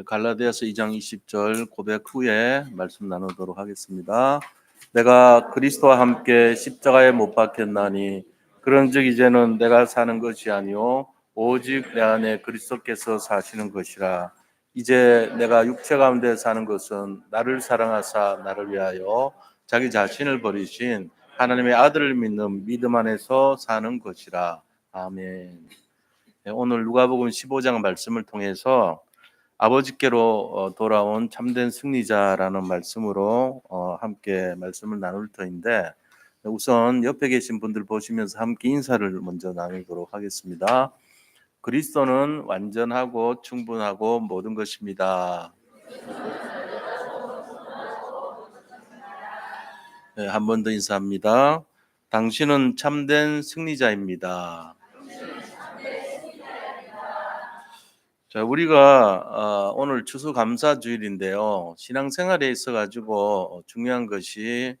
갈라디아서 2장 20절 고백 후에 말씀 나누도록 하겠습니다. 내가 그리스도와 함께 십자가에 못 박혔나니 그런즉 이제는 내가 사는 것이 아니요 오직 내 안에 그리스도께서 사시는 것이라. 이제 내가 육체 가운데 사는 것은 나를 사랑하사 나를 위하여 자기 자신을 버리신 하나님의 아들을 믿는 믿음 안에서 사는 것이라. 아멘. 오늘 누가복음 15장 말씀을 통해서 아버지께로 돌아온 참된 승리자라는 말씀으로 함께 말씀을 나눌 터인데, 우선 옆에 계신 분들 보시면서 함께 인사를 먼저 나누도록 하겠습니다. 그리스도는 완전하고 충분하고 모든 것입니다. 네, 한 번 더 인사합니다. 당신은 참된 승리자입니다. 자, 우리가 오늘 추수감사주일인데요. 신앙생활에 있어 가지고 중요한 것이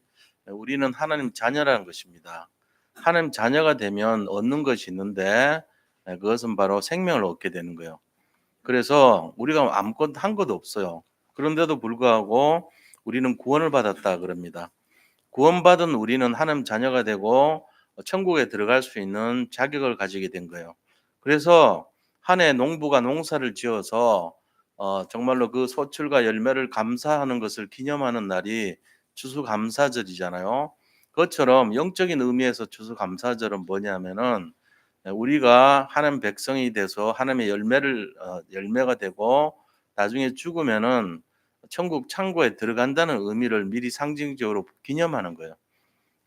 우리는 하나님 자녀라는 것입니다. 하나님 자녀가 되면 얻는 것이 있는데 그것은 바로 생명을 얻게 되는 거예요. 그래서 우리가 아무것도 한 것도 없어요. 그런데도 불구하고 우리는 구원을 받았다 그럽니다. 구원받은 우리는 하나님 자녀가 되고 천국에 들어갈 수 있는 자격을 가지게 된 거예요. 그래서 한 해 농부가 농사를 지어서 정말로 그 소출과 열매를 감사하는 것을 기념하는 날이 추수감사절이잖아요. 그것처럼 영적인 의미에서 추수감사절은 뭐냐면은 우리가 하나님 백성이 돼서 하나님의 열매가 되고 나중에 죽으면은 천국 창고에 들어간다는 의미를 미리 상징적으로 기념하는 거예요.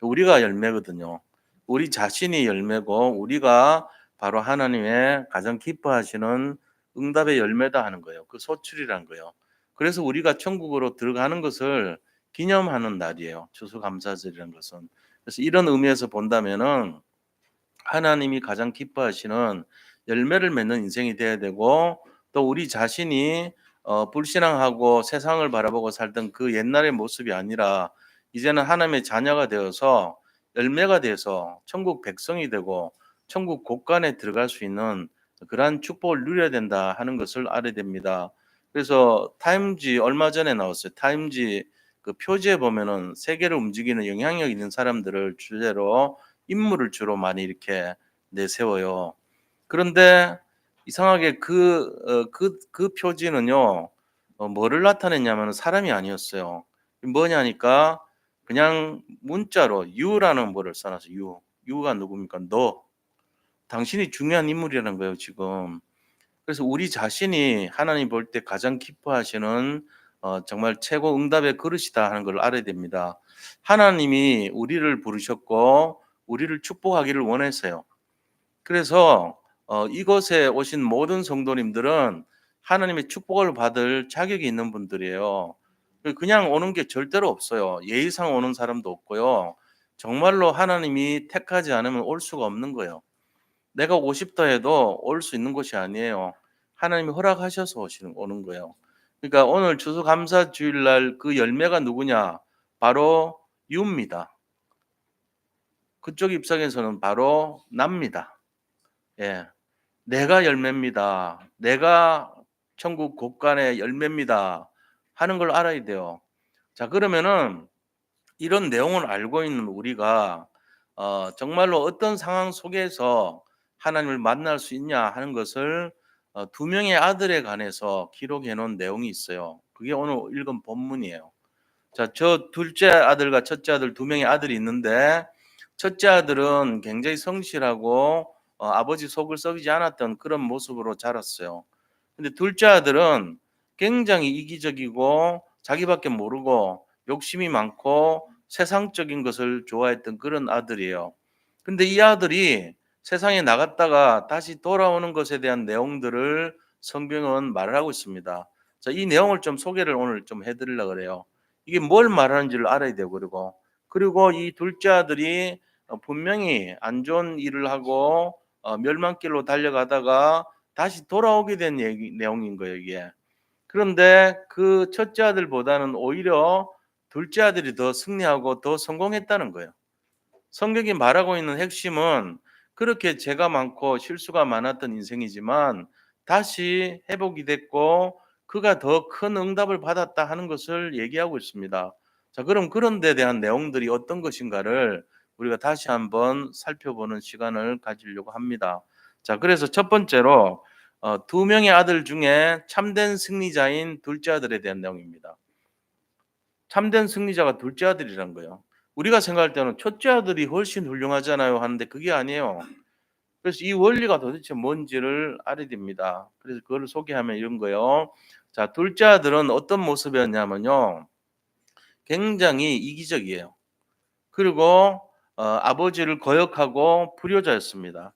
우리가 열매거든요. 우리 자신이 열매고 우리가 바로 하나님의 가장 기뻐하시는 응답의 열매다 하는 거예요. 그 소출이란 거예요. 그래서 우리가 천국으로 들어가는 것을 기념하는 날이에요. 추수감사절이라는 것은. 그래서 이런 의미에서 본다면은 하나님이 가장 기뻐하시는 열매를 맺는 인생이 돼야 되고, 또 우리 자신이 불신앙하고 세상을 바라보고 살던 그 옛날의 모습이 아니라 이제는 하나님의 자녀가 되어서 열매가 돼서 천국 백성이 되고 천국 곳간에 들어갈 수 있는 그러한 축복을 누려야 된다 하는 것을 알아야 됩니다. 그래서 타임지 얼마 전에 나왔어요. 타임지 그 표지에 보면은 세계를 움직이는 영향력 있는 사람들을 주제로 인물을 주로 많이 이렇게 내세워요. 그런데 이상하게 그 표지는요, 뭐를 나타냈냐면 사람이 아니었어요. 뭐냐니까 그냥 문자로 유라는 뭐를 써놨어요. 유. 유가 누굽니까? 너. 당신이 중요한 인물이라는 거예요, 지금. 그래서 우리 자신이 하나님 볼 때 가장 기뻐하시는 정말 최고 응답의 그릇이다 하는 걸 알아야 됩니다. 하나님이 우리를 부르셨고 우리를 축복하기를 원했어요. 그래서 이곳에 오신 모든 성도님들은 하나님의 축복을 받을 자격이 있는 분들이에요. 그냥 오는 게 절대로 없어요. 예의상 오는 사람도 없고요. 정말로 하나님이 택하지 않으면 올 수가 없는 거예요. 내가 오고 싶다 해도 올 수 있는 곳이 아니에요. 하나님이 허락하셔서 오는 거예요. 그러니까 오늘 추수감사 주일날 그 열매가 누구냐? 바로 유입니다. 그쪽 입장에서는 바로 납니다. 예. 내가 열매입니다. 내가 천국 곳간의 열매입니다. 하는 걸 알아야 돼요. 자, 그러면은 이런 내용을 알고 있는 우리가 정말로 어떤 상황 속에서 하나님을 만날 수 있냐 하는 것을 두 명의 아들에 관해서 기록해 놓은 내용이 있어요. 그게 오늘 읽은 본문이에요. 자, 저 둘째 아들과 첫째 아들 두 명의 아들이 있는데, 첫째 아들은 굉장히 성실하고 아버지 속을 썩이지 않았던 그런 모습으로 자랐어요. 근데 둘째 아들은 굉장히 이기적이고 자기밖에 모르고 욕심이 많고 세상적인 것을 좋아했던 그런 아들이에요. 근데 이 아들이 세상에 나갔다가 다시 돌아오는 것에 대한 내용들을 성경은 말을 하고 있습니다. 자, 이 내용을 좀 소개를 오늘 좀 해드리려고 그래요. 이게 뭘 말하는지를 알아야 되고, 그리고 이 둘째 아들이 분명히 안 좋은 일을 하고 멸망길로 달려가다가 다시 돌아오게 된 내용인 거예요, 이게. 그런데 그 첫째 아들보다는 오히려 둘째 아들이 더 승리하고 더 성공했다는 거예요. 성경이 말하고 있는 핵심은 그렇게 죄가 많고 실수가 많았던 인생이지만 다시 회복이 됐고 그가 더 큰 응답을 받았다 하는 것을 얘기하고 있습니다. 자, 그럼 그런 데 대한 내용들이 어떤 것인가를 우리가 다시 한번 살펴보는 시간을 가지려고 합니다. 자, 그래서 첫 번째로 두 명의 아들 중에 참된 승리자인 둘째 아들에 대한 내용입니다. 참된 승리자가 둘째 아들이란 거예요. 우리가 생각할 때는 첫째 아들이 훨씬 훌륭하잖아요 하는데 그게 아니에요. 그래서 이 원리가 도대체 뭔지를 알아야 됩니다. 그래서 그거를 소개하면 이런 거예요. 자, 둘째 아들은 어떤 모습이었냐면요. 굉장히 이기적이에요. 그리고 아버지를 거역하고 불효자였습니다.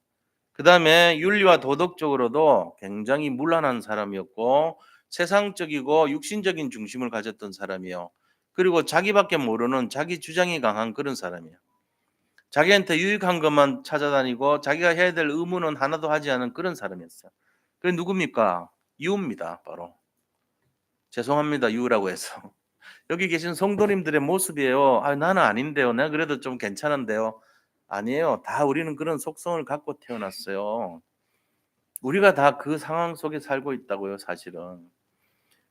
그다음에 윤리와 도덕적으로도 굉장히 문란한 사람이었고 세상적이고 육신적인 중심을 가졌던 사람이에요. 그리고 자기밖에 모르는 자기 주장이 강한 그런 사람이에요. 자기한테 유익한 것만 찾아다니고 자기가 해야 될 의무는 하나도 하지 않은 그런 사람이었어요. 그게 누굽니까? 유입니다. 바로. 죄송합니다. 유라고 해서. 여기 계신 성도님들의 모습이에요. 아, 나는 아닌데요. 내가 그래도 좀 괜찮은데요. 아니에요. 다 우리는 그런 속성을 갖고 태어났어요. 우리가 다 그 상황 속에 살고 있다고요, 사실은.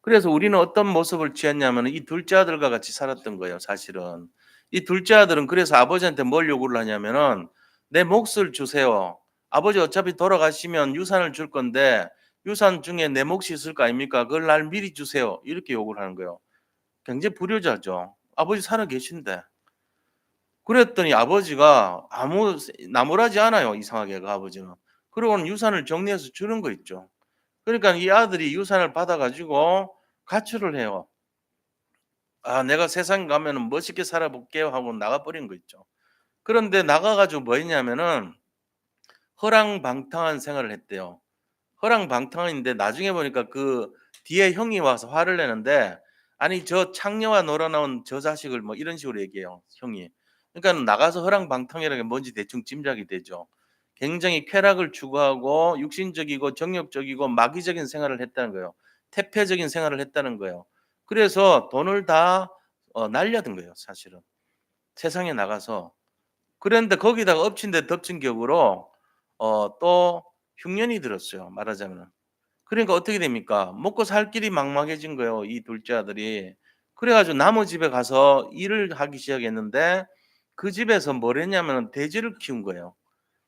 그래서 우리는 어떤 모습을 취했냐면 이 둘째 아들과 같이 살았던 거예요, 사실은. 이 둘째 아들은 그래서 아버지한테 뭘 요구를 하냐면은 내 몫을 주세요. 아버지 어차피 돌아가시면 유산을 줄 건데 유산 중에 내 몫이 있을 거 아닙니까? 그걸 날 미리 주세요. 이렇게 요구를 하는 거예요. 굉장히 불효자죠. 아버지 살아 계신데. 그랬더니 아버지가 아무 나무라지 않아요, 이상하게 그 아버지는. 그러고는 유산을 정리해서 주는 거 있죠. 그러니까 이 아들이 유산을 받아 가지고 가출을 해요. 아, 내가 세상 가면은 멋있게 살아볼게요 하고 나가버린 거 있죠. 그런데 나가 가지고 뭐 했냐면은 허랑방탕한 생활을 했대요. 허랑방탕인데 나중에 보니까 그 뒤에 형이 와서 화를 내는데 아니 저 창녀와 놀아 나온 저 자식을 뭐 이런 식으로 얘기해요, 형이. 그러니까 나가서 허랑방탕이라는 게 뭔지 대충 짐작이 되죠. 굉장히 쾌락을 추구하고 육신적이고 정욕적이고 마귀적인 생활을 했다는 거예요. 태폐적인 생활을 했다는 거예요. 그래서 돈을 다 날려든 거예요, 사실은. 세상에 나가서. 그랬는데 거기다가 엎친 데 덮친 격으로 또 흉년이 들었어요, 말하자면은. 그러니까 어떻게 됩니까? 먹고 살 길이 막막해진 거예요, 이 둘째 아들이. 그래 가지고 남의 집에 가서 일을 하기 시작했는데 그 집에서 뭘 했냐면은 돼지를 키운 거예요.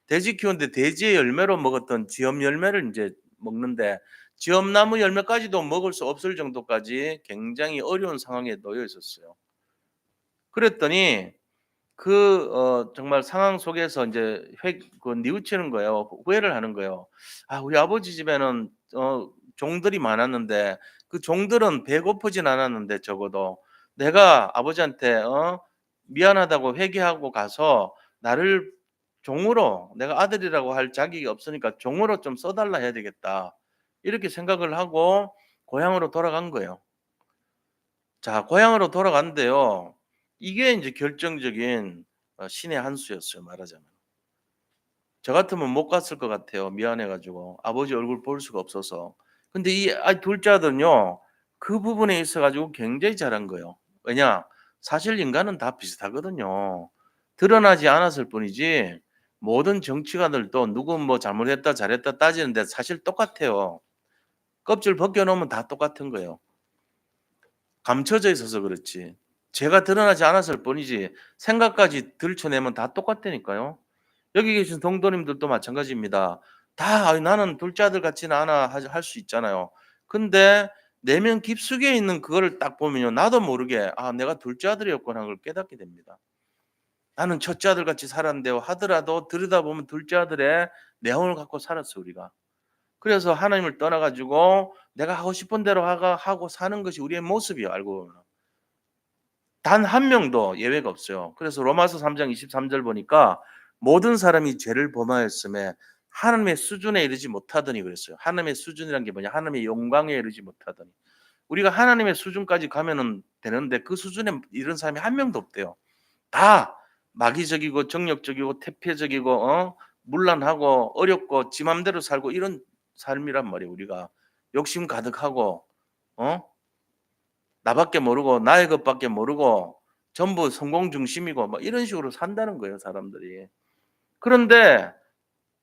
돼지 키우는데 돼지의 열매로 먹었던 지엄 열매를 인제 먹는데 지엄나무 열매까지도 먹을 수 없을 정도까지 굉장히 어려운 상황에 놓여 있었어요. 그랬더니 정말 상황 속에서 인제 뉘우치는 거예요. 후회를 하는 거예요. '아, 우리 아버지 집에는 종들이 많았는데 그 종들은 배고프진 않았는데 적어도 내가 아버지한테 미안하다고 회개하고 가서 나를 종으로 내가 아들이라고 할 자격이 없으니까 종으로 좀 써 달라 해야 되겠다.' 이렇게 생각을 하고 고향으로 돌아간 거예요. 자, 고향으로 돌아갔는데요. 이게 인제 결정적인 신의 한 수였어요, 말하자면. 저 같으면 못 갔을 것 같아요, 미안해 가지고. 아버지 얼굴 볼 수가 없어서. 근데 이 둘째 아들은요. 그 부분에 있어 가지고 굉장히 잘한 거예요. 왜냐? 사실 인간은 다 비슷하거든요. 드러나지 않았을 뿐이지 모든 정치가들도 누구 뭐 잘못했다 잘했다 따지는데 사실 똑같아요. 껍질 벗겨 놓으면 다 똑같은 거예요. 감춰져 있어서 그렇지. 죄가 드러나지 않았을 뿐이지 생각까지 들춰내면 다 똑같다니까요. 여기 계신 성도님들도 마찬가지입니다. 다 나는 둘째 아들 같지는 않아 할 수 있잖아요. 근데 내면 깊숙이 있는 그거를 딱 보면요. 나도 모르게 '아, 내가 둘째 아들이었구나.' 하는 걸 깨닫게 됩니다. 나는 첫째 아들 같이 살았는데요 하더라도 들여다보면 둘째 아들의 내용을 갖고 살았어 우리가. 그래서 하나님을 떠나 가지고 내가 하고 싶은 대로 하고 사는 것이 우리의 모습이에요, 알고 보면. 단 한 명도 예외가 없어요. 그래서 로마서 3장 23절 보니까 모든 사람이 죄를 범하였음에 하나님의 수준에 이르지 못하더니 그랬어요. 하나님의 수준이란 게 뭐냐? 하나님의 영광에 이르지 못하더니. 우리가 하나님의 수준까지 가면은 되는데 그 수준에 이른 사람이 한 명도 없대요. 다 마귀적이고 정욕적이고 태폐적이고 문란하고 어렵고 지 맘대로 살고 이런 삶이란 말이에요, 우리가. 욕심 가득하고 어? 나밖에 모르고 나의 것밖에 모르고 전부 성공 중심이고 뭐 이런 식으로 산다는 거예요, 사람들이. 그런데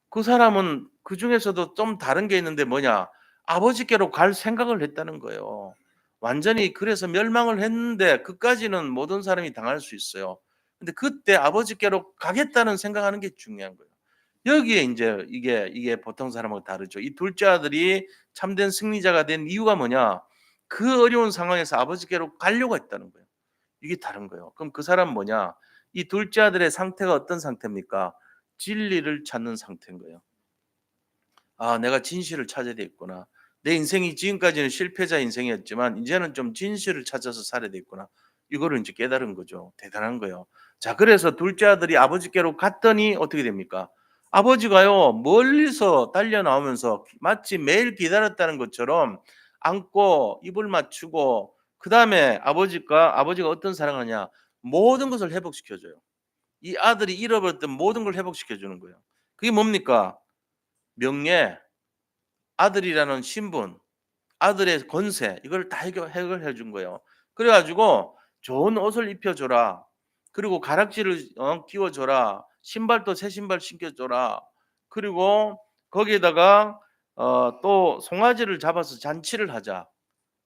그 사람은 그중에서도 좀 다른 게 있는데 뭐냐? 아버지께로 갈 생각을 했다는 거예요. 완전히 그래서 멸망을 했는데 그까지는 모든 사람이 당할 수 있어요. 근데 그때 아버지께로 가겠다는 생각하는 게 중요한 거예요. 여기에 인제 이게 보통 사람하고 다르죠. 이 둘째 아들이 참된 승리자가 된 이유가 뭐냐? 그 어려운 상황에서 아버지께로 가려고 했다는 거예요. 이게 다른 거예요. 그럼 그 사람은 뭐냐? 이 둘째 아들의 상태가 어떤 상태입니까? 진리를 찾는 상태인 거예요. '아 내가 진실을 찾아야 되겠구나. 내 인생이 지금까지는 실패자 인생이었지만 인제는 좀 진실을 찾아서 살아야 되겠구나.' 이거를 인제 깨달은 거죠. 대단한 거예요. 자 그래서 둘째 아들이 아버지께로 갔더니 어떻게 됩니까? 아버지가요 멀리서 달려 나오면서 마치 매일 기다렸다는 것처럼 안고 입을 맞추고 그다음에 아버지가 어떤 사랑을 하냐 모든 것을 회복시켜 줘요. 이 아들이 잃어버렸던 모든 걸 회복시켜 주는 거예요. 그게 뭡니까? 명예, 아들이라는 신분, 아들의 권세 이걸 다 해결해 준 거예요. 그래 가지고 "좋은 옷을 입혀 줘라. 그리고 가락지를 끼워 줘라. 신발도 새 신발 신겨 줘라. 그리고 거기에다가 또 송아지를 잡아서 잔치를 하자."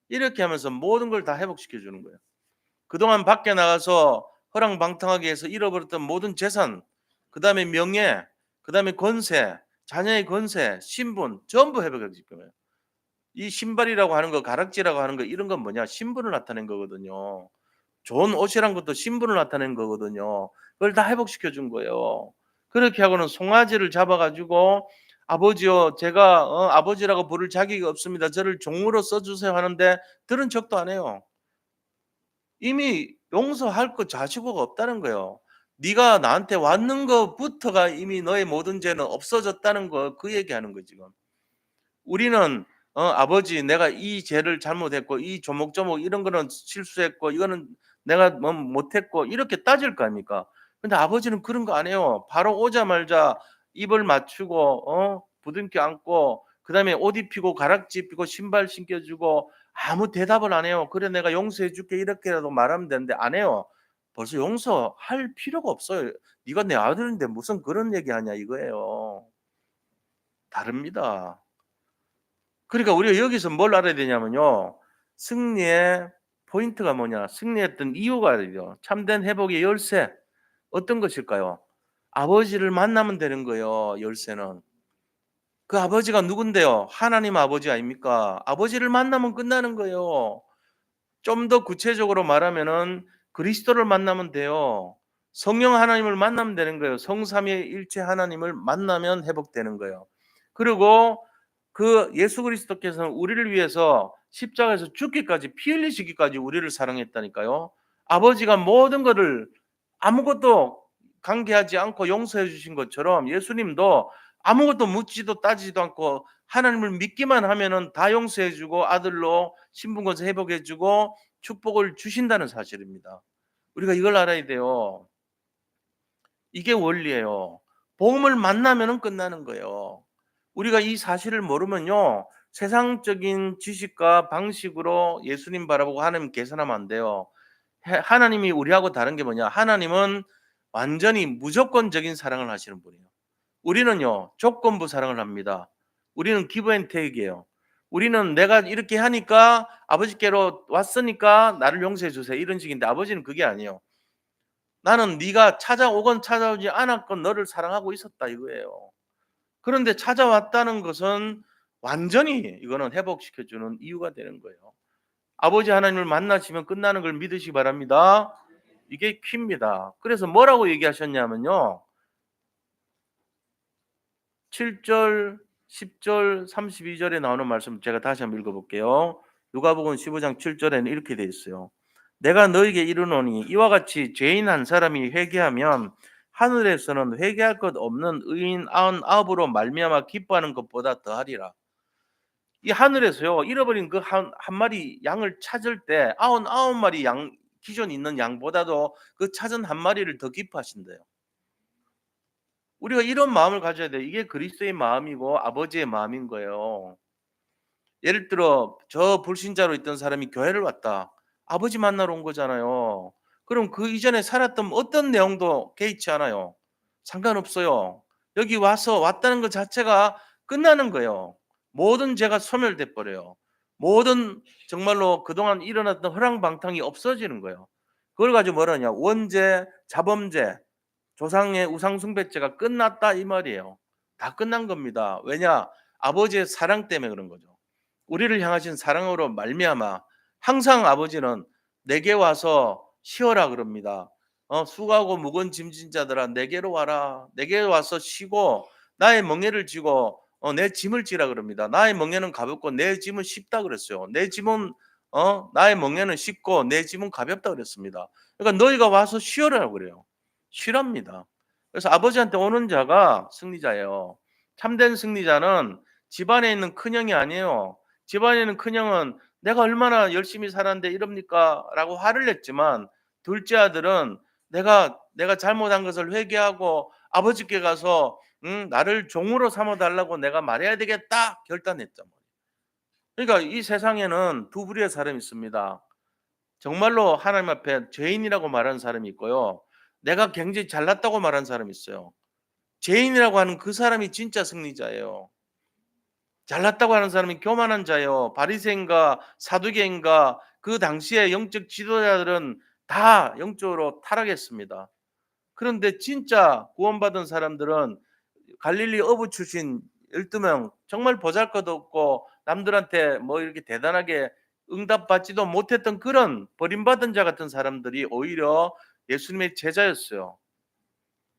이렇게 하면서 모든 걸 다 회복시켜 주는 거예요. 그동안 밖에 나가서 허랑방탕하게 해서 잃어버렸던 모든 재산, 그다음에 명예, 그다음에 권세, 자녀의 권세, 신분 전부 회복해 줄 거예요. 이 신발이라고 하는 거 가락지라고 하는 거 이런 건 뭐냐? 신분을 나타낸 거거든요. 좋은 옷이란 것도 신분을 나타낸 거거든요. 그걸 다 회복시켜 준 거예요. 그렇게 하고는 송아지를 잡아 가지고 "아버지요. 제가 아버지라고 부를 자격이 없습니다. 저를 종으로 써 주세요." 하는데 들은 척도 안 해요. 이미 용서할 것 자시고가 없다는 거예요. 네가 나한테 왔는 것부터가 이미 너의 모든 죄는 없어졌다는 거 그 얘기하는 거예요 지금. 우리는 "아버지 내가 이 죄를 잘못했고 이 조목조목 이런 거는 실수했고 이거는 내가 뭐 못했고." 이렇게 따질 거 아닙니까? 근데 아버지는 그런 거 안 해요. 바로 오자마자 입을 맞추고 부둥켜 안고 그다음에 옷 입히고 가락지 입히고 신발 신겨 주고 아무 대답을 안 해요. "그래 내가 용서해 줄게." 이렇게라도 말하면 되는데 안 해요. 벌써 용서할 필요가 없어요. "네가 내 아들인데 무슨 그런 얘기하냐." 이거예요. 다릅니다. 그러니까 우리가 여기서 뭘 알아야 되냐면요. 승리의 포인트가 뭐냐? 승리했던 이유가 알아야 돼요. 참된 회복의 열쇠 어떤 것일까요? 아버지를 만나면 되는 거예요, 열쇠는. 그 아버지가 누군데요? 하나님 아버지 아닙니까? 아버지를 만나면 끝나는 거예요. 좀 더 구체적으로 말하면은 그리스도를 만나면 돼요. 성령 하나님을 만나면 되는 거예요. 성삼위일체 하나님을 만나면 회복되는 거예요. 그리고 그 예수 그리스도께서는 우리를 위해서 십자가에서 죽기까지 피 흘리시기까지 우리를 사랑했다니까요. 아버지가 모든 것을 아무것도 관계하지 않고 용서해 주신 것처럼 예수님도 아무것도 묻지도 따지지도 않고 하나님을 믿기만 하면은 다 용서해 주고 아들로 신분 권세 회복해 주고 축복을 주신다는 사실입니다. 우리가 이걸 알아야 돼요. 이게 원리예요. 복음을 만나면은 끝나는 거예요. 우리가 이 사실을 모르면요. 세상적인 지식과 방식으로 예수님 바라보고 하나님 계산하면 안 돼요. 하나님이 우리하고 다른 게 뭐냐? 하나님은 완전히 무조건적인 사랑을 하시는 분이에요. 우리는요. 조건부 사랑을 합니다. 우리는 기브 앤 테이크예요. 우리는 내가 이렇게 하니까 아버지께로 왔으니까 나를 용서해 주세요. 이런 식인데 아버지는 그게 아니에요. 나는 네가 찾아오건 찾아오지 않았건 너를 사랑하고 있었다 이거예요. 그런데 찾아왔다는 것은 완전히 이거는 회복시켜 주는 이유가 되는 거예요. 아버지 하나님을 만나시면 끝나는 걸 믿으시기 바랍니다. 이게 키입니다. 그래서 뭐라고 얘기하셨냐면요. 7 절, 10 절, 32 절에 나오는 말씀 제가 다시 한번 읽어 볼게요. 누가복음 15장 7 절에는 이렇게 되어 있어요. "내가 너에게 이르노니 이와 같이 죄인 한 사람이 회개하면 하늘에서는 회개할 것 없는 의인 99으로 말미암아 기뻐하는 것보다 더하리라." 이 하늘에서요. 잃어버린 그 한 마리 양을 찾을 때 99 마리 양 기존 있는 양보다도 그 찾은 한 마리를 더 기뻐하신대요. 우리가 이런 마음을 가져야 돼요. 이게 그리스도의 마음이고 아버지의 마음인 거예요. 예를 들어 저 불신자로 있던 사람이 교회를 왔다. 아버지 만나러 온 거잖아요. 그럼 그 이전에 살았던 어떤 내용도 개의치 않아요. 상관없어요. 여기 와서 왔다는 것 자체가 끝나는 거예요. 모든 죄가 소멸돼 버려요. 모든 정말로 그동안 일어났던 허랑방탕이 없어지는 거예요. 그걸 가지고 뭐라 하냐 원죄, 자범죄, 조상의 우상 숭배죄가 끝났다 이 말이에요. 다 끝난 겁니다. 왜냐? 아버지의 사랑 때문에 그런 거죠. 우리를 향하신 사랑으로 말미암아 항상 아버지는 내게 와서 쉬어라 그럽니다. 수고하고 무거운 짐진 자들아 내게로 와라. 내게 와서 쉬고 나의 멍에를 지고 내 짐을 지라 그럽니다. 나의 멍에는 가볍고 내 짐은 쉽다 그랬어요. 내 짐은 나의 멍에는 쉽고 내 짐은 가볍다 그랬습니다. 그러니까 너희가 와서 쉬어라고 그래요. 쉬랍니다. 그래서 아버지한테 오는 자가 승리자예요. 참된 승리자는 집안에 있는 큰형이 아니에요. 집안에 있는 큰형은 "내가 얼마나 열심히 살았는데 이럽니까?" 라고 화를 냈지만 둘째 아들은 내가 잘못한 것을 회개하고 아버지께 가서 나를 종으로 삼아 달라고 내가 말해야 되겠다 결단했단 말이에요. 그러니까 이 세상에는 두 부류의 사람이 있습니다. 정말로 하나님 앞에 죄인이라고 말하는 사람이 있고요. 내가 굉장히 잘났다고 말하는 사람이 있어요. 죄인이라고 하는 그 사람이 진짜 승리자예요. 잘났다고 하는 사람이 교만한 자요. 바리새인과 사두개인과 그 당시의 영적 지도자들은 다 영적으로 타락했습니다. 그런데 진짜 구원받은 사람들은 갈릴리 어부 출신 12명 정말 보잘것없고 남들한테 뭐 이렇게 대단하게 응답받지도 못했던 그런 버림받은 자 같은 사람들이 오히려 예수님의 제자였어요.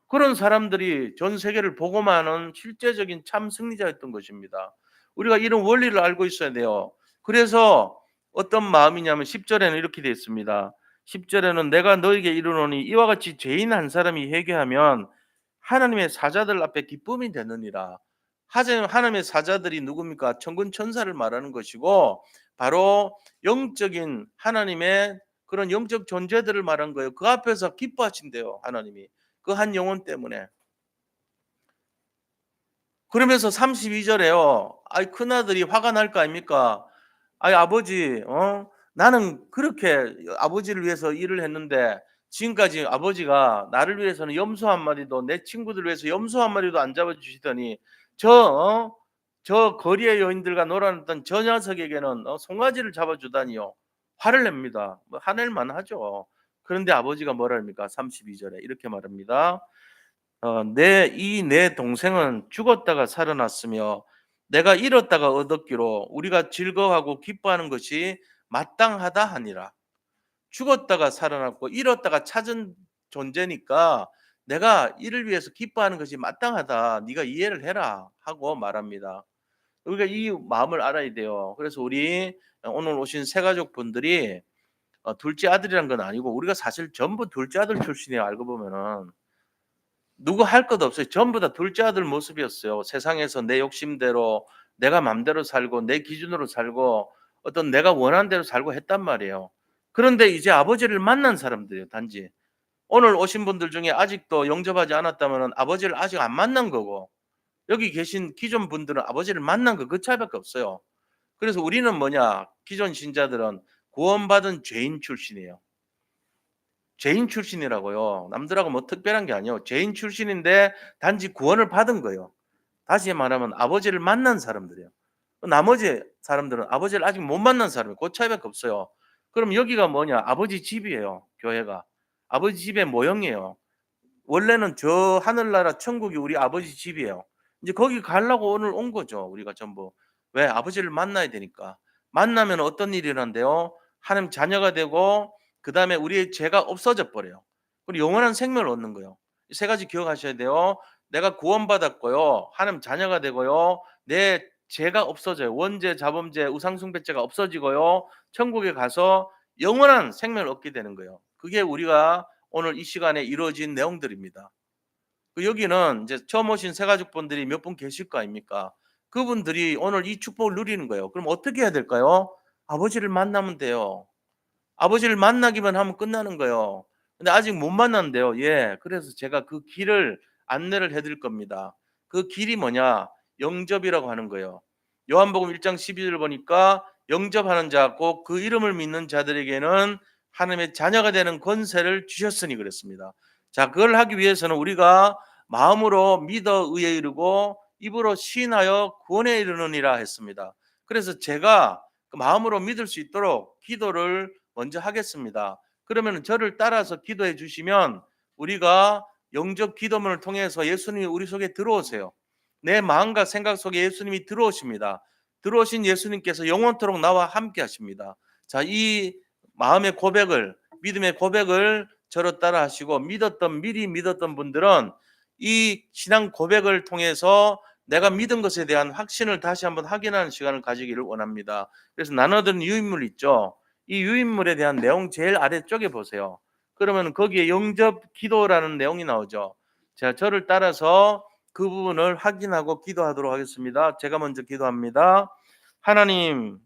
그런 사람들이 전 세계를 복음하는 실제적인 참 승리자였던 것입니다. 우리가 이런 원리를 알고 있어야 돼요. 그래서 어떤 마음이냐면 10절에는 이렇게 되어 있습니다. 10절에는 내가 너에게 이르노니 이와 같이 죄인 한 사람이 회개하면 하나님의 사자들 앞에 기쁨이 되느니라. 하나님의 사자들이 누굽니까? 천군 천사를 말하는 것이고 바로 영적인 하나님의 그런 영적 존재들을 말한 거예요. 그 앞에서 기뻐하신대요, 하나님이. 그 한 영혼 때문에. 그러면서 32절에요. 아이 큰아들이 화가 날 거 아닙니까? "아이 아버지 나는 그렇게 아버지를 위해서 일을 했는데 지금까지 아버지가 나를 위해서는 염소 한 마리도 내 친구들을 위해서 염소 한 마리도 안 잡아 주시더니 저 저 거리의 여인들과 놀아났던 저 녀석에게는 송아지를 잡아 주다니요." 화를 냅니다. 뭐 화낼 만하죠. 그런데 아버지가 뭐라 합니까? 32절에 이렇게 말합니다. 내 동생은 죽었다가 살아났으며 내가 잃었다가 얻었기로 우리가 즐거워하고 기뻐하는 것이 마땅하다 하니라. 죽었다가 살아났고 잃었다가 찾은 존재니까 내가 이를 위해서 기뻐하는 것이 마땅하다. 네가 이해를 해라 하고 말합니다. 우리가 이 마음을 알아야 돼요. 그래서 우리 오늘 오신 새 가족분들이 둘째 아들이란 건 아니고 우리가 사실 전부 둘째 아들 출신이에요. 알고 보면은. 누구 할 것 없어요. 전부 다 둘째 아들 모습이었어요. 세상에서 내 욕심대로 내가 맘대로 살고 내 기준으로 살고 어떤 내가 원하는 대로 살고 했단 말이에요. 그런데 이제 아버지를 만난 사람들이에요, 단지. 오늘 오신 분들 중에 아직도 영접하지 않았다면 아버지를 아직 안 만난 거고 여기 계신 기존 분들은 아버지를 만난 거 그 차이밖에 없어요. 그래서 우리는 뭐냐? 기존 신자들은 구원받은 죄인 출신이에요. 죄인 출신이라고요. 남들하고 뭐 특별한 게 아니에요. 죄인 출신인데 단지 구원을 받은 거예요. 다시 말하면 아버지를 만난 사람들이에요. 나머지 사람들은 아버지를 아직 못 만난 사람이에요. 그 차이밖에 없어요. 그럼 여기가 뭐냐? 아버지 집이에요. 교회가. 아버지 집의 모형이에요. 원래는 저 하늘나라 천국이 우리 아버지 집이에요. 이제 거기 가려고 오늘 온 거죠. 우리가 전부. 왜? 아버지를 만나야 되니까. 만나면 어떤 일이 일어난대요? 하나님 자녀가 되고 그다음에 우리의 죄가 없어져 버려요. 그리고 영원한 생명을 얻는 거예요. 이 세 가지 기억하셔야 돼요. 내가 구원받았고요. 하나님 자녀가 되고요. 내 죄가 없어져요. 원죄, 자범죄, 우상숭배죄가 없어지고요. 천국에 가서 영원한 생명을 얻게 되는 거예요. 그게 우리가 오늘 이 시간에 이루어진 내용들입니다. 여기는 이제 처음 오신 새 가족분들이 몇 분 계실 거 아닙니까? 그분들이 오늘 이 축복을 누리는 거예요. 그럼 어떻게 해야 될까요? 아버지를 만나면 돼요. 아버지를 만나기만 하면 끝나는 거예요. 근데 아직 못 만났는데요. 예. 그래서 제가 그 길을 안내를 해 드릴 겁니다. 그 길이 뭐냐? 영접이라고 하는 거예요. 요한복음 1장 12절 보니까 영접하는 자 곧 그 이름을 믿는 자들에게는 하나님의 자녀가 되는 권세를 주셨으니 그랬습니다. 자, 그걸 하기 위해서는 우리가 마음으로 믿어 의에 이르고 입으로 시인하여 구원에 이르느니라 했습니다. 그래서 제가 그 마음으로 믿을 수 있도록 기도를 먼저 하겠습니다. 그러면 저를 따라서 기도해 주시면 우리가 영접 기도문을 통해서 예수님이 우리 속에 들어오세요. 내 마음과 생각 속에 예수님이 들어오십니다. 들어오신 예수님께서 영원토록 나와 함께 하십니다. 자, 이 마음의 고백을, 믿음의 고백을 저로 따라 하시고 미리 믿었던 분들은 이 신앙 고백을 통해서 내가 믿은 것에 대한 확신을 다시 한번 확인하는 시간을 가지기를 원합니다. 그래서 나눠드린 유인물 있죠. 이 유인물에 대한 내용 제일 아래쪽에 보세요. 그러면 거기에 영접 기도라는 내용이 나오죠. 자, 저를 따라서 그 부분을 확인하고 기도하도록 하겠습니다. 제가 먼저 기도합니다. 하나님,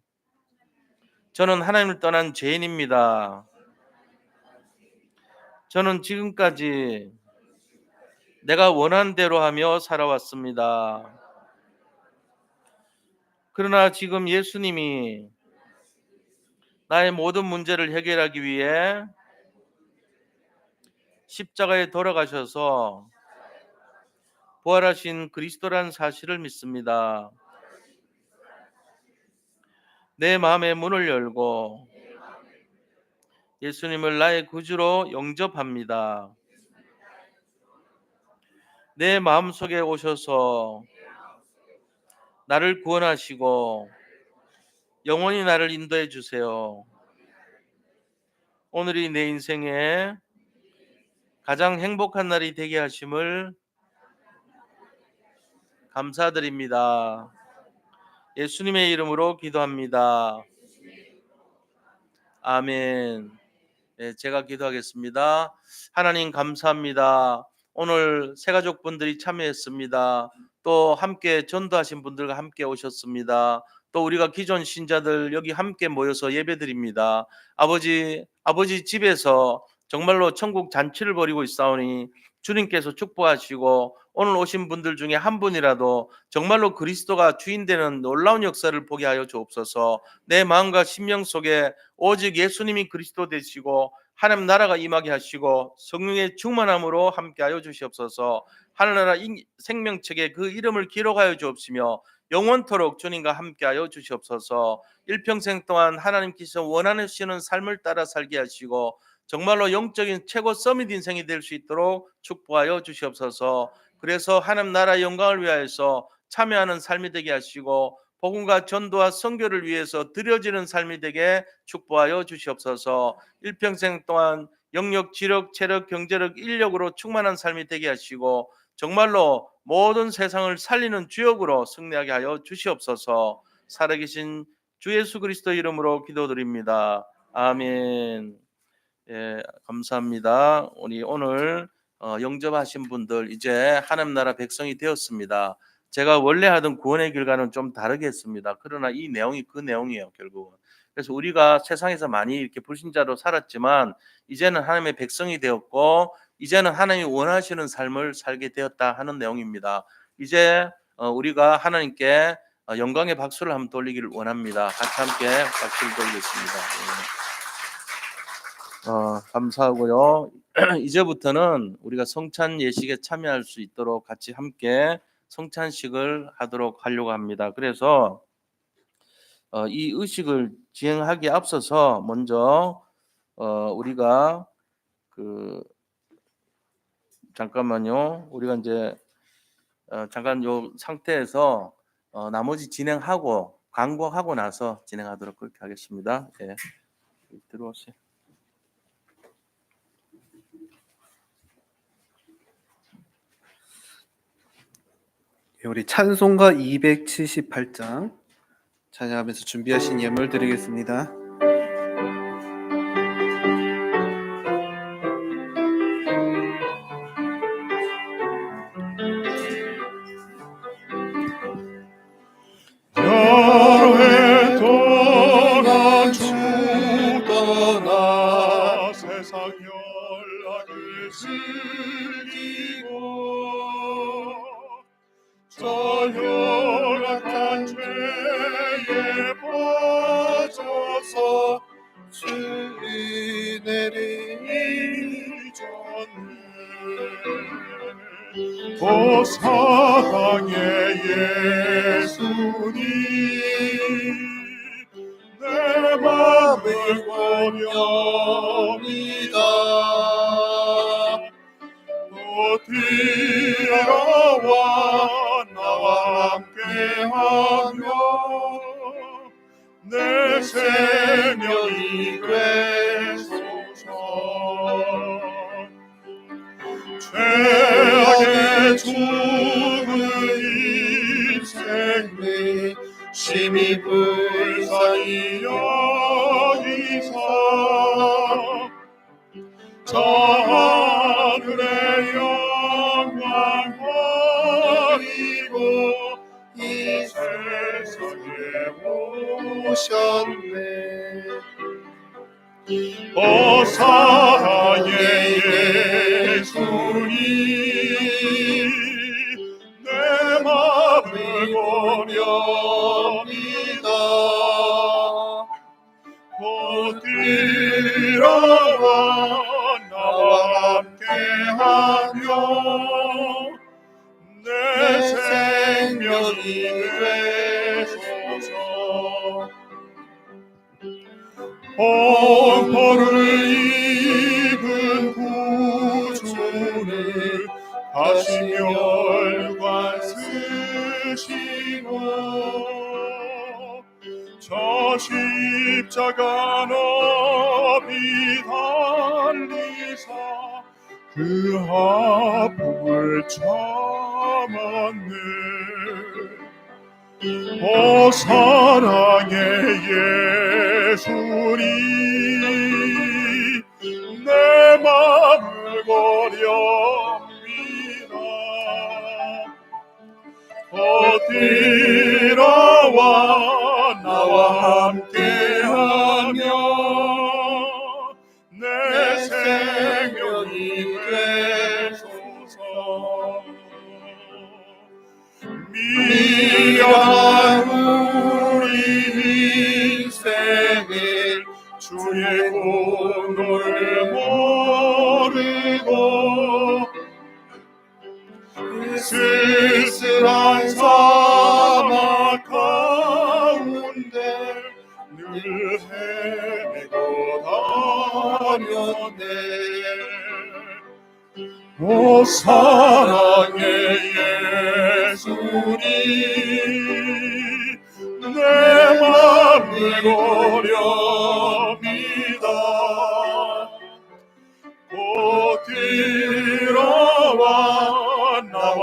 저는 하나님을 떠난 죄인입니다. 저는 지금까지 내가 원하는 대로 하며 살아왔습니다. 그러나 지금 예수님이 나의 모든 문제를 해결하기 위해 십자가에 돌아가셔서 부활하신 그리스도라는 사실을 믿습니다. 내 마음의 문을 열고 예수님을 나의 구주로 영접합니다. 내 마음속에 오셔서 나를 구원하시고 영원히 나를 인도해 주세요. 오늘이 내 인생의 가장 행복한 날이 되게 하심을 감사드립니다. 예수님의 이름으로 기도합니다. 아멘. 네, 제가 기도하겠습니다. 하나님 감사합니다. 오늘 새가족분들이 참여했습니다. 또 함께 전도하신 분들과 함께 오셨습니다. 또 우리가 기존 신자들 여기 함께 모여서 예배드립니다. 아버지 집에서 정말로 천국 잔치를 벌이고 있사오니 주님께서 축복하시고 오늘 오신 분들 중에 한 분이라도 정말로 그리스도가 주인 되는 놀라운 역사를 보게 하여 주옵소서. 내 마음과 심령 속에 오직 예수님이 그리스도 되시고 하나님 나라가 임하게 하시고 성령의 충만함으로 함께하여 주시옵소서. 하늘나라 생명책에 그 이름을 기록하여 주옵시며 영원토록 주님과 함께하여 주시옵소서. 일평생 동안 하나님께서 원하시는 삶을 따라 살게 하시고 정말로 영적인 최고 서밋 인생이 될 수 있도록 축복하여 주시옵소서. 그래서 하나님 나라의 영광을 위하여서 참여하는 삶이 되게 하시고 복음과 전도와 선교를 위해서 드려지는 삶이 되게 축복하여 주시옵소서. 일평생 동안 영력, 지력, 체력, 경제력, 인력으로 충만한 삶이 되게 하시고 정말로 모든 세상을 살리는 주역으로 승리하게 하여 주시옵소서. 살아계신 주 예수 그리스도 이름으로 기도드립니다. 아멘. 예, 감사합니다. 우리 오늘 영접하신 분들 이제 하나님 나라 백성이 되었습니다. 제가 원래 하던 구원의 길과는 좀 다르게 했습니다. 그러나 이 내용이 그 내용이에요, 결국은. 그래서 우리가 세상에서 많이 이렇게 불신자로 살았지만 이제는 하나님의 백성이 되었고 이제는 하나님이 원하시는 삶을 살게 되었다 하는 내용입니다. 이제 우리가 하나님께 영광의 박수를 한번 돌리기를 원합니다. 같이 함께 박수를 돌리겠습니다. 감사하고요. 이제부터는 우리가 성찬 예식에 참여할 수 있도록 같이 함께 성찬식을 하려고 합니다. 그래서 이 의식을 진행하기에 앞서서 먼저 우리가 잠깐만요. 우리가 이제 잠깐 요 상태에서 나머지 진행하고 광고하고 나서 진행하도록 그렇게 하겠습니다. 예, 들어오세요. 우리 찬송가 278장 찬양하면서 준비하신 예물 드리겠습니다. 여러 해 동안 주 떠나 세상 연락을 즐기고 저 열악한 죄에 빠져서 주내리 전에 또 사랑의 예수님 내 맘을 고려합니다. 어디로와 나와 함께하며 내 생명이 되소서. 죄악의 죽은 인생을 심히 불쌍히 여기사 저 하늘의 영광 버리고 이 세상에 오셨네. 사랑의 예수님 내 맘을 고려합니다. 어디로와 나와 함께하며 내 생명이 되소서. 공포를 입은 구주를 다시 멸관 쓰시고 저 십자가 너비 달리사 그 아픔을 참았네. 사랑의 예수님 내 맘을 고려합니다. 어디로와 나와 함께하며 내 생명이 되소서. 미련한 우리 인생을 주의 공로를 모르고 쓸쓸한 사막 가운데 늘 헤매고 다녔네. 사랑의 예수님 내 맘을 고려합니다. 어디로와 나와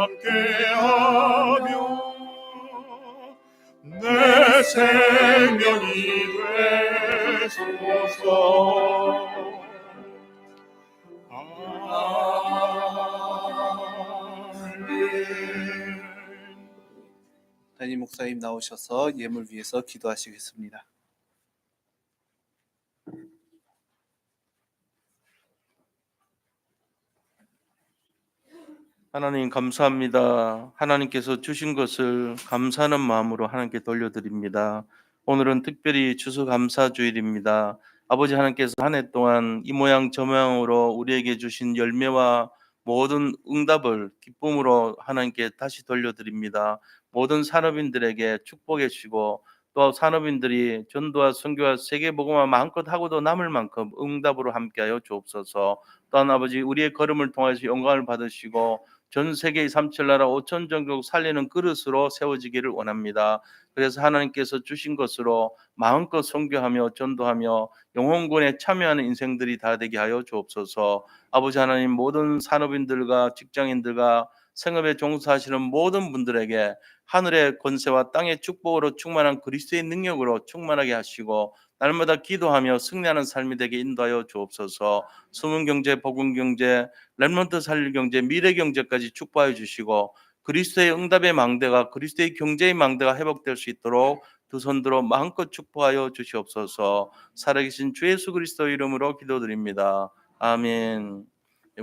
함께하며 내 생명이 되소서. 담임 목사님 나오셔서 예물 위해서 기도하시겠습니다. 하나님 감사합니다. 하나님께서 주신 것을 감사하는 마음으로 하나님께 돌려드립니다. 오늘은 특별히 추수감사주일입니다. 아버지 하나님께서 한 해 동안 이 모양 저 모양으로 우리에게 주신 열매와 모든 응답을 기쁨으로 하나님께 다시 돌려드립니다. 모든 산업인들에게 축복해 주시고 또 산업인들이 전도와 선교와 세계복음화 마음껏 하고도 남을 만큼 응답으로 함께하여 주옵소서. 또한 아버지 우리의 걸음을 통해서 영광을 받으시고 전 세계의 3,7나라 5천 종족 살리는 그릇으로 세워지기를 원합니다. 그래서 하나님께서 주신 것으로 마음껏 선교하며 전도하며 영혼구원에 참여하는 인생들이 다 되게 하여 주옵소서. 아버지 하나님 모든 산업인들과 직장인들과 생업에 종사하시는 모든 분들에게 하늘의 권세와 땅의 축복으로 충만한 그리스도의 능력으로 충만하게 하시고 날마다 기도하며 승리하는 삶이 되게 인도하여 주옵소서. 숨은경제, 복음경제, 렘넌트 살릴 경제, 미래 경제까지 축복하여 주시고 그리스도의 응답의 망대가 그리스도의 경제의 망대가 회복될 수 있도록 두 손들어 마음껏 축복하여 주시옵소서. 살아계신 주 예수 그리스도 이름으로 기도드립니다. 아멘.